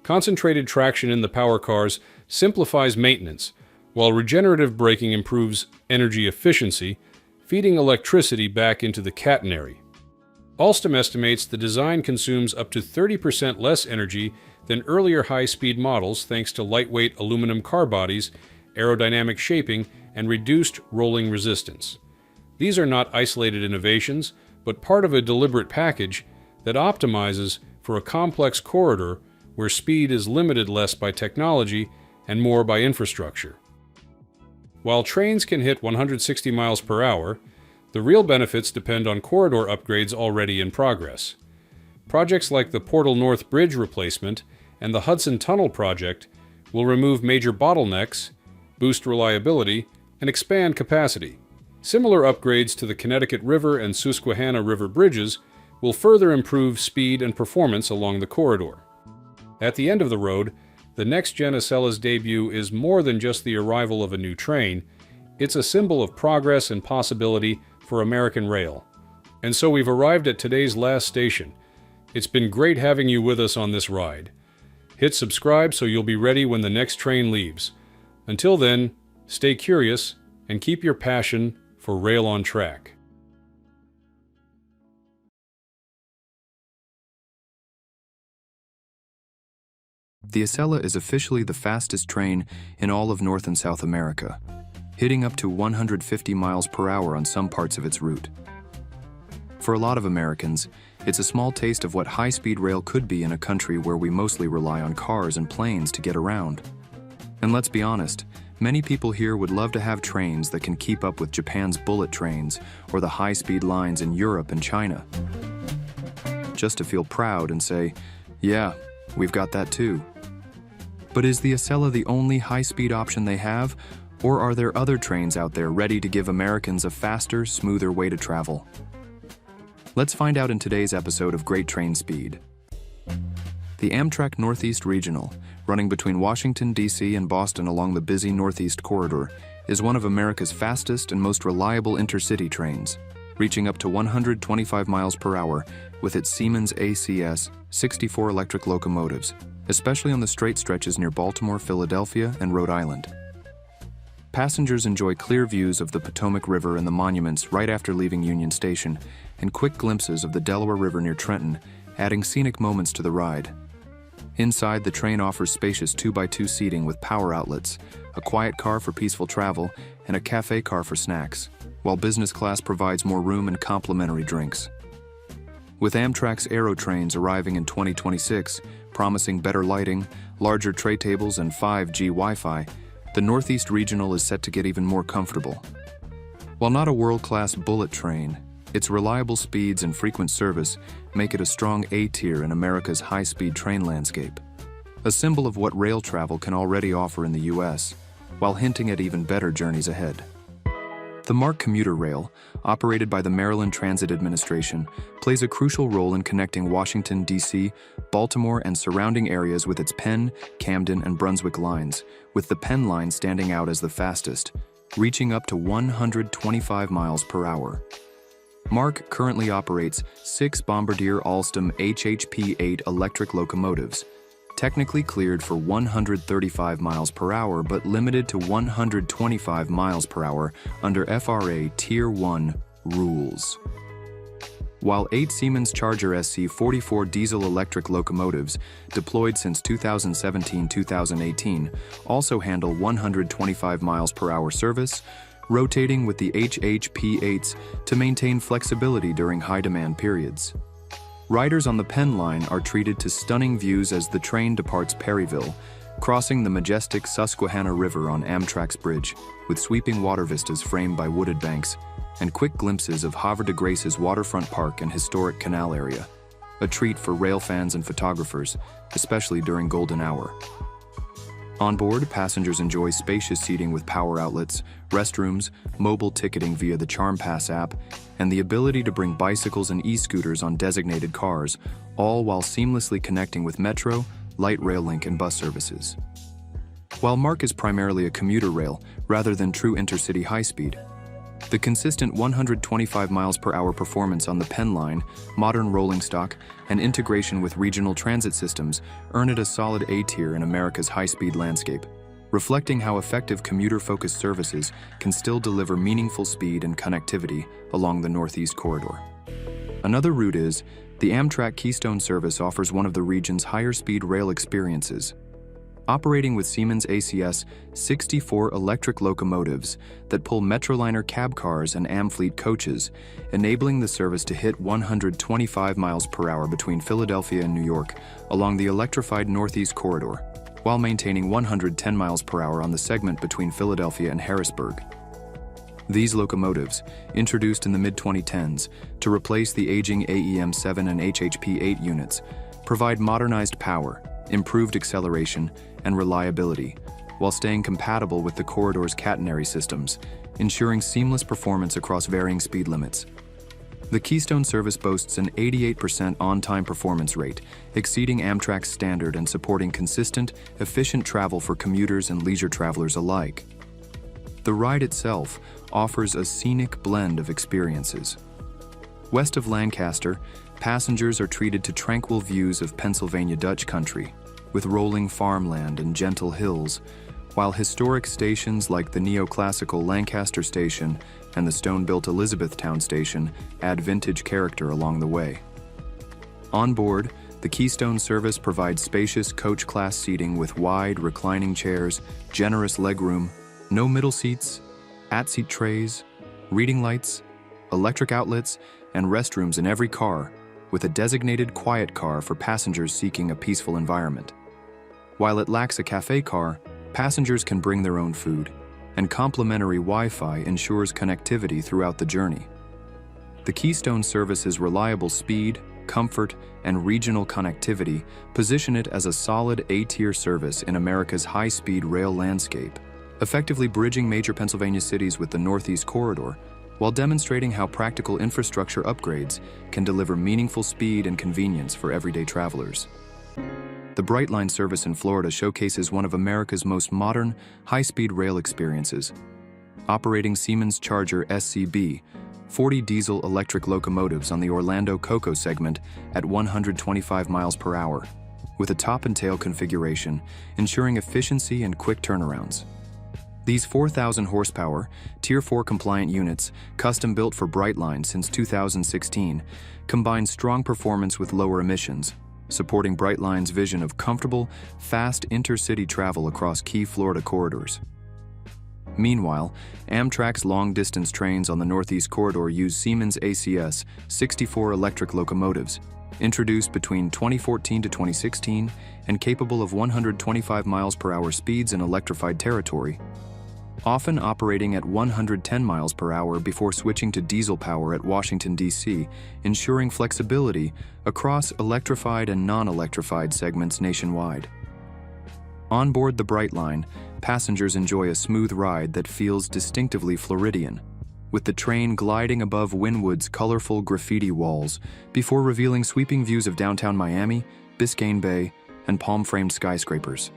Concentrated traction in the power cars simplifies maintenance, while regenerative braking improves energy efficiency, feeding electricity back into the catenary. Alstom estimates the design consumes up to 30% less energy than earlier high-speed models thanks to lightweight aluminum car bodies, aerodynamic shaping, and reduced rolling resistance. These are not isolated innovations, but part of a deliberate package that optimizes for a complex corridor where speed is limited less by technology and more by infrastructure. While trains can hit 160 miles per hour, the real benefits depend on corridor upgrades already in progress. Projects like the Portal North Bridge replacement and the Hudson Tunnel project will remove major bottlenecks, boost reliability, and expand capacity. Similar upgrades to the Connecticut River and Susquehanna River bridges will further improve speed and performance along the corridor. At the end of the road, the NextGen Acela's debut is more than just the arrival of a new train. It's a symbol of progress and possibility for American rail. And so we've arrived at today's last station. It's been great having you with us on this ride. Hit subscribe so you'll be ready when the next train leaves. Until then, stay curious and keep your passion for rail on track. The Acela is officially the fastest train in all of North and South America, hitting up to 150 miles per hour on some parts of its route. For a lot of Americans, it's a small taste of what high-speed rail could be in a country where we mostly rely on cars and planes to get around. And let's be honest, many people here would love to have trains that can keep up with Japan's bullet trains or the high-speed lines in Europe and China. Just to feel proud and say, yeah, we've got that too. But is the Acela the only high-speed option they have, or are there other trains out there ready to give Americans a faster, smoother way to travel? Let's find out in today's episode of Great Train Speed. The Amtrak Northeast Regional, running between Washington, D.C. and Boston along the busy Northeast Corridor, is one of America's fastest and most reliable intercity trains, reaching up to 125 miles per hour with its Siemens ACS 64 electric locomotives, especially on the straight stretches near Baltimore, Philadelphia, and Rhode Island. Passengers enjoy clear views of the Potomac River and the monuments right after leaving Union Station, and quick glimpses of the Delaware River near Trenton, adding scenic moments to the ride. Inside, the train offers spacious 2x2 seating with power outlets, a quiet car for peaceful travel, and a cafe car for snacks, while business class provides more room and complimentary drinks. With Amtrak's Aero trains arriving in 2026, promising better lighting, larger tray tables, and 5G Wi-Fi, the Northeast Regional is set to get even more comfortable. While not a world-class bullet train, its reliable speeds and frequent service make it a strong A-tier in America's high-speed train landscape, a symbol of what rail travel can already offer in the U.S., while hinting at even better journeys ahead. The MARC commuter rail, operated by the Maryland Transit Administration, plays a crucial role in connecting Washington, D.C., Baltimore, and surrounding areas with its Penn, Camden, and Brunswick lines, with the Penn line standing out as the fastest, reaching up to 125 miles per hour. MARC currently operates 6 Bombardier Alstom HHP-8 electric locomotives, technically cleared for 135 miles per hour but limited to 125 miles per hour under FRA Tier 1 rules. While 8 Siemens Charger SC-44 diesel-electric locomotives, deployed since 2017-2018, also handle 125 miles per hour service, rotating with the HHP-8s to maintain flexibility during high-demand periods. Riders on the Penn line are treated to stunning views as the train departs Perryville, crossing the majestic Susquehanna River on Amtrak's bridge, with sweeping water vistas framed by wooded banks, and quick glimpses of Havre de Grace's waterfront park and historic canal area. A treat for rail fans and photographers, especially during golden hour. On board, passengers enjoy spacious seating with power outlets, restrooms, mobile ticketing via the CharmPass app, and the ability to bring bicycles and e-scooters on designated cars, all while seamlessly connecting with Metro, light rail link, and bus services. While MARC is primarily a commuter rail rather than true intercity high-speed, the consistent 125 miles per hour performance on the Penn line, modern rolling stock, and integration with regional transit systems earn it a solid A tier in America's high-speed landscape, reflecting how effective commuter-focused services can still deliver meaningful speed and connectivity along the Northeast Corridor. Another route is, the Amtrak Keystone service offers one of the region's higher-speed rail experiences. Operating with Siemens ACS 64 electric locomotives that pull Metroliner cab cars and Amfleet coaches, enabling the service to hit 125 miles per hour between Philadelphia and New York along the electrified Northeast Corridor, while maintaining 110 miles per hour on the segment between Philadelphia and Harrisburg. These locomotives, introduced in the mid-2010s to replace the aging AEM-7 and HHP-8 units, provide modernized power, improved acceleration, and reliability, while staying compatible with the corridor's catenary systems, ensuring seamless performance across varying speed limits. The Keystone service boasts an 88% on-time performance rate, exceeding Amtrak's standard and supporting consistent, efficient travel for commuters and leisure travelers alike. The ride itself offers a scenic blend of experiences. West of Lancaster, passengers are treated to tranquil views of Pennsylvania Dutch country, with rolling farmland and gentle hills, while historic stations like the neoclassical Lancaster Station and the stone-built Elizabethtown Station add vintage character along the way. On board, the Keystone service provides spacious coach-class seating with wide, reclining chairs, generous legroom, no middle seats, at-seat trays, reading lights, electric outlets, and restrooms in every car, with a designated quiet car for passengers seeking a peaceful environment. While it lacks a cafe car, passengers can bring their own food, and complimentary Wi-Fi ensures connectivity throughout the journey. The Keystone service's reliable speed, comfort, and regional connectivity position it as a solid A-tier service in America's high-speed rail landscape, effectively bridging major Pennsylvania cities with the Northeast Corridor, while demonstrating how practical infrastructure upgrades can deliver meaningful speed and convenience for everyday travelers. The Brightline service in Florida showcases one of America's most modern, high-speed rail experiences. Operating Siemens Charger SCB, 40 diesel-electric locomotives on the Orlando-Cocoa segment at 125 miles per hour, with a top and tail configuration, ensuring efficiency and quick turnarounds. These 4,000 horsepower, Tier 4 compliant units, custom-built for Brightline since 2016, combine strong performance with lower emissions, supporting Brightline's vision of comfortable, fast intercity travel across key Florida corridors. Meanwhile, Amtrak's long-distance trains on the Northeast Corridor use Siemens ACS 64 electric locomotives, introduced between 2014 to 2016 and capable of 125 miles per hour speeds in electrified territory, often operating at 110 miles per hour before switching to diesel power at Washington, D.C., ensuring flexibility across electrified and non-electrified segments nationwide. On board the Brightline, passengers enjoy a smooth ride that feels distinctively Floridian, with the train gliding above Wynwood's colorful graffiti walls before revealing sweeping views of downtown Miami, Biscayne Bay, and palm-framed skyscrapers.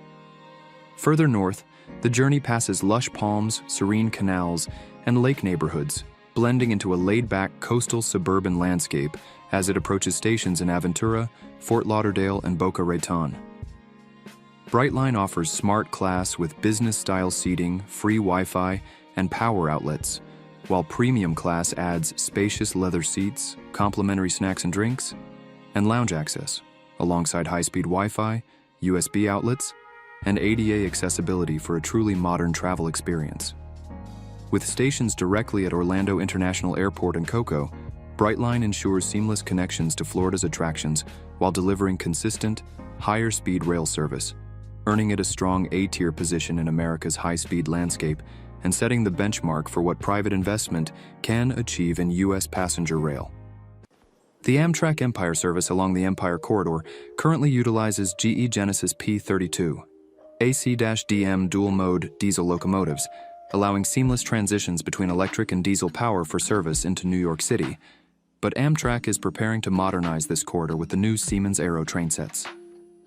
Further north, the journey passes lush palms, serene canals, and lake neighborhoods, blending into a laid-back coastal suburban landscape as it approaches stations in Aventura, Fort Lauderdale, and Boca Raton. Brightline offers smart class with business-style seating, free Wi-Fi, and power outlets, while premium class adds spacious leather seats, complimentary snacks and drinks, and lounge access, alongside high-speed Wi-Fi, USB outlets, and ADA accessibility for a truly modern travel experience. With stations directly at Orlando International Airport and Cocoa, Brightline ensures seamless connections to Florida's attractions while delivering consistent, higher-speed rail service, earning it a strong A-tier position in America's high-speed landscape and setting the benchmark for what private investment can achieve in U.S. passenger rail. The Amtrak Empire service along the Empire Corridor currently utilizes GE Genesis P32 AC-DM dual-mode diesel locomotives, allowing seamless transitions between electric and diesel power for service into New York City. But Amtrak is preparing to modernize this corridor with the new Siemens Aero trainsets.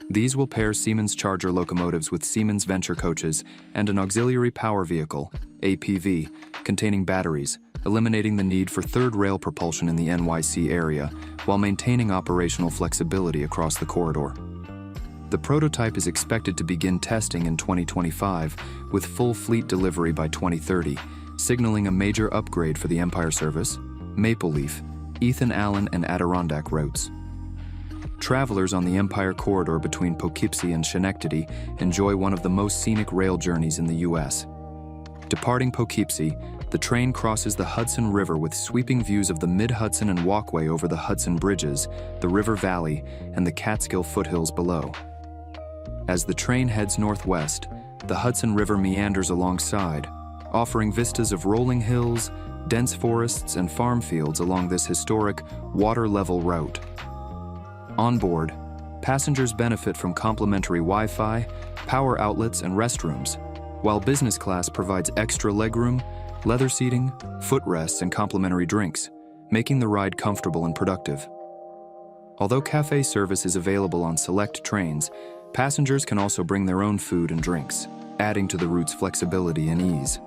These will pair Siemens Charger locomotives with Siemens Venture coaches and an auxiliary power vehicle, APV, containing batteries, eliminating the need for third rail propulsion in the NYC area while maintaining operational flexibility across the corridor. The prototype is expected to begin testing in 2025 with full fleet delivery by 2030, signaling a major upgrade for the Empire service, Maple Leaf, Ethan Allen, and Adirondack routes. Travelers on the Empire Corridor between Poughkeepsie and Schenectady enjoy one of the most scenic rail journeys in the U.S. Departing Poughkeepsie, the train crosses the Hudson River with sweeping views of the Mid-Hudson and walkway over the Hudson Bridges, the River Valley, and the Catskill foothills below. As the train heads northwest, the Hudson River meanders alongside, offering vistas of rolling hills, dense forests, and farm fields along this historic, water-level route. On board, passengers benefit from complimentary Wi-Fi, power outlets, and restrooms, while business class provides extra legroom, leather seating, footrests, and complimentary drinks, making the ride comfortable and productive. Although cafe service is available on select trains, passengers can also bring their own food and drinks, adding to the route's flexibility and ease.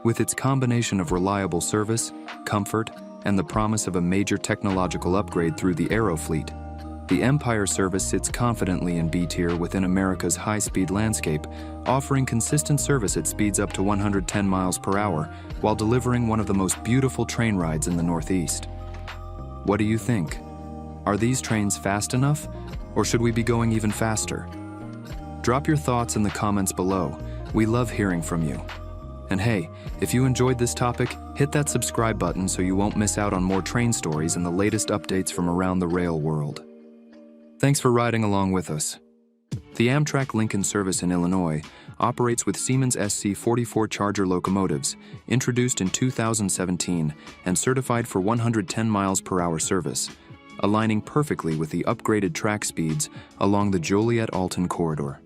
With its combination of reliable service, comfort, and the promise of a major technological upgrade through the Aero fleet, the Empire service sits confidently in B-tier within America's high-speed landscape, offering consistent service at speeds up to 110 miles per hour while delivering one of the most beautiful train rides in the Northeast. What do you think? Are these trains fast enough, or should we be going even faster? Drop your thoughts in the comments below. We love hearing from you. And hey, if you enjoyed this topic, hit that subscribe button so you won't miss out on more train stories and the latest updates from around the rail world. Thanks for riding along with us. The Amtrak Lincoln service in Illinois operates with Siemens SC44 Charger locomotives, introduced in 2017 and certified for 110 miles per hour service, aligning perfectly with the upgraded track speeds along the Joliet-Alton corridor.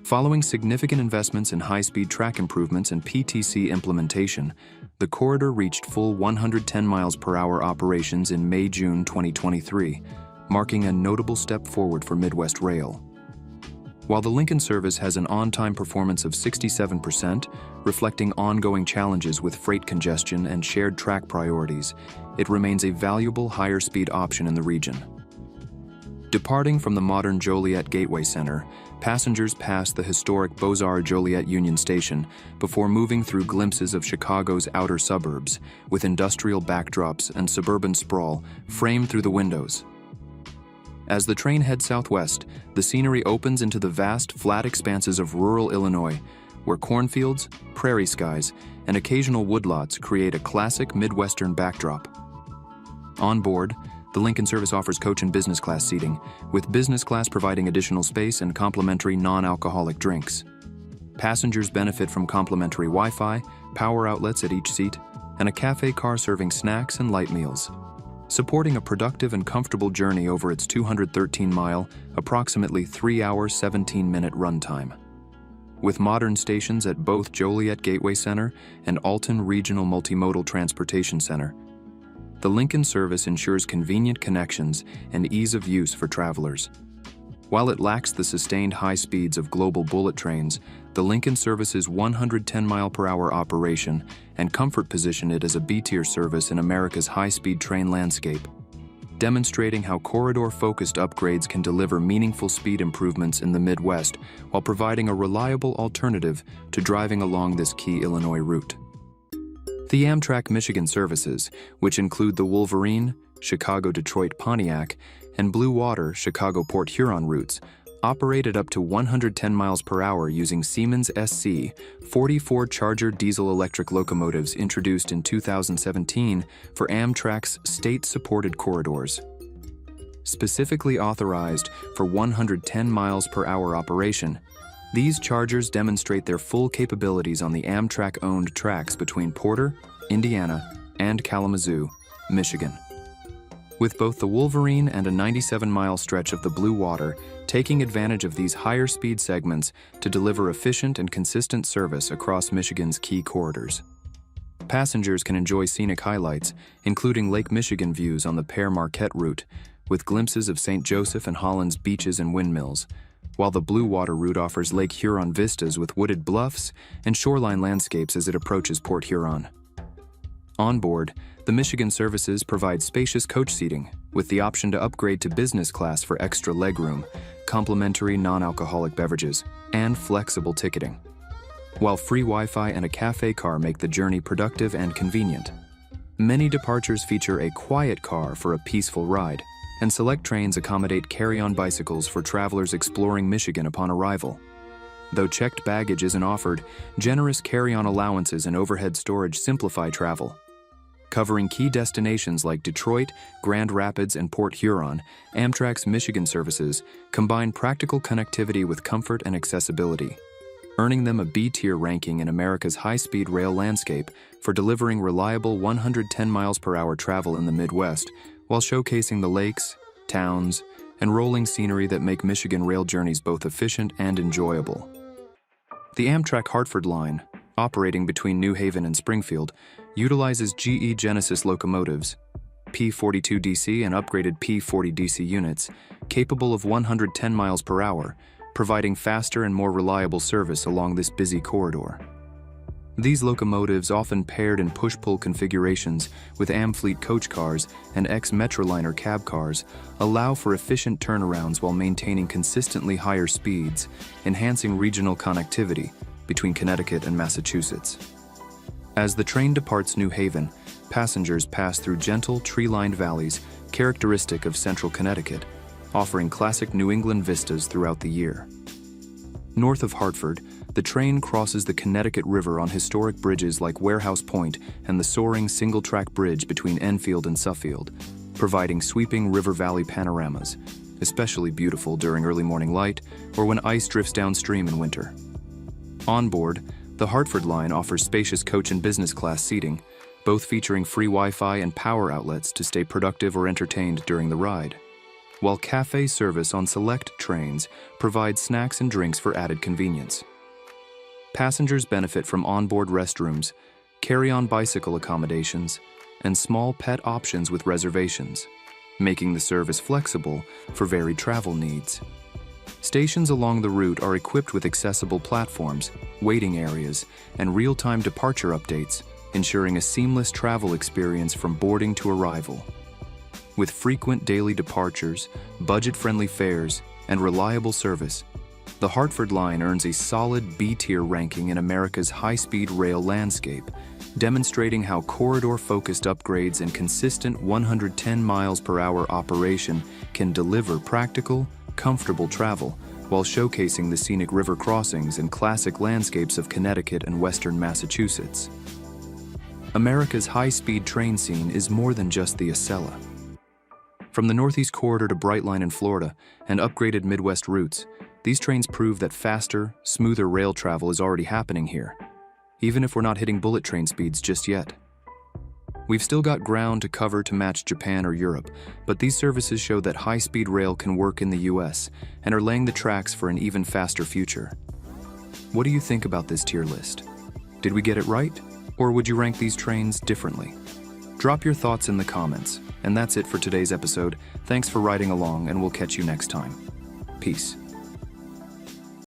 Following significant investments in high-speed track improvements and PTC implementation, the corridor reached full 110 miles per hour operations in May-June 2023, marking a notable step forward for Midwest Rail. While the Lincoln service has an on-time performance of 67%, reflecting ongoing challenges with freight congestion and shared track priorities, it remains a valuable higher-speed option in the region. Departing from the modern Joliet Gateway Center, passengers pass the historic Beaux-Arts-Joliet Union Station before moving through glimpses of Chicago's outer suburbs, with industrial backdrops and suburban sprawl framed through the windows. As the train heads southwest, the scenery opens into the vast, flat expanses of rural Illinois, where cornfields, prairie skies, and occasional woodlots create a classic Midwestern backdrop. On board, the Lincoln service offers coach and business class seating, with business class providing additional space and complimentary non-alcoholic drinks. Passengers benefit from complimentary Wi-Fi, power outlets at each seat, and a cafe car serving snacks and light meals, supporting a productive and comfortable journey over its 213-mile, approximately 3-hour, 17-minute runtime. with modern stations at both Joliet Gateway Center and Alton Regional Multimodal Transportation Center. The Lincoln service ensures convenient connections and ease of use for travelers. While it lacks the sustained high speeds of global bullet trains, the Lincoln service's 110-mile-per-hour operation and comfort position it as a B-tier service in America's high-speed train landscape, demonstrating how corridor-focused upgrades can deliver meaningful speed improvements in the Midwest while providing a reliable alternative to driving along this key Illinois route. The Amtrak Michigan services, which include the Wolverine, Chicago-Detroit-Pontiac, and Blue Water, Chicago-Port Huron routes, operate at up to 110 miles per hour using Siemens SC 44 Charger diesel-electric locomotives introduced in 2017 for Amtrak's state-supported corridors. Specifically authorized for 110 miles per hour operation, these Chargers demonstrate their full capabilities on the Amtrak-owned tracks between Porter, Indiana, and Kalamazoo, Michigan. With both the Wolverine and a 97-mile stretch of the Blue Water taking advantage of these higher speed segments to deliver efficient and consistent service across Michigan's key corridors. Passengers can enjoy scenic highlights, including Lake Michigan views on the Pere Marquette route, with glimpses of St. Joseph and Holland's beaches and windmills, while the Blue Water route offers Lake Huron vistas with wooded bluffs and shoreline landscapes as it approaches Port Huron. On board, the Michigan services provide spacious coach seating, with the option to upgrade to business class for extra legroom, complimentary non-alcoholic beverages, and flexible ticketing, while free Wi-Fi and a cafe car make the journey productive and convenient. Many departures feature a quiet car for a peaceful ride, and select trains accommodate carry-on bicycles for travelers exploring Michigan upon arrival. Though checked baggage isn't offered, generous carry-on allowances and overhead storage simplify travel. Covering key destinations like Detroit, Grand Rapids, and Port Huron, Amtrak's Michigan services combine practical connectivity with comfort and accessibility, earning them a B-tier ranking in America's high-speed rail landscape for delivering reliable 110 miles per hour travel in the Midwest, while showcasing the lakes, towns, and rolling scenery that make Michigan rail journeys both efficient and enjoyable. The Amtrak Hartford line, operating between New Haven and Springfield, utilizes GE Genesis locomotives, P42DC and upgraded P40DC units, capable of 110 miles per hour, providing faster and more reliable service along this busy corridor. These locomotives, often paired in push-pull configurations with Amfleet coach cars and ex-Metroliner cab cars, allow for efficient turnarounds while maintaining consistently higher speeds, enhancing regional connectivity between Connecticut and Massachusetts. As the train departs New Haven, passengers pass through gentle, tree-lined valleys characteristic of central Connecticut, offering classic New England vistas throughout the year. North of Hartford, the train crosses the Connecticut River on historic bridges like Warehouse Point and the soaring single-track bridge between Enfield and Suffield, providing sweeping river valley panoramas, especially beautiful during early morning light or when ice drifts downstream in winter. On board, the Hartford line offers spacious coach and business class seating, both featuring free Wi-Fi and power outlets to stay productive or entertained during the ride, while cafe service on select trains provides snacks and drinks for added convenience. Passengers benefit from onboard restrooms, carry-on bicycle accommodations, and small pet options with reservations, making the service flexible for varied travel needs. Stations along the route are equipped with accessible platforms, waiting areas, and real-time departure updates, ensuring a seamless travel experience from boarding to arrival. With frequent daily departures, budget-friendly fares, and reliable service, the Hartford line earns a solid B-tier ranking in America's high-speed rail landscape, demonstrating how corridor-focused upgrades and consistent 110 miles per hour operation can deliver practical, comfortable travel while showcasing the scenic river crossings and classic landscapes of Connecticut and western Massachusetts. America's high-speed train scene is more than just the Acela. From the Northeast Corridor to Brightline in Florida and upgraded Midwest routes, these trains prove that faster, smoother rail travel is already happening here, even if we're not hitting bullet train speeds just yet. We've still got ground to cover to match Japan or Europe, but these services show that high-speed rail can work in the US and are laying the tracks for an even faster future. What do you think about this tier list? Did we get it right? Or would you rank these trains differently? Drop your thoughts in the comments. And that's it for today's episode. Thanks for riding along, and we'll catch you next time. Peace.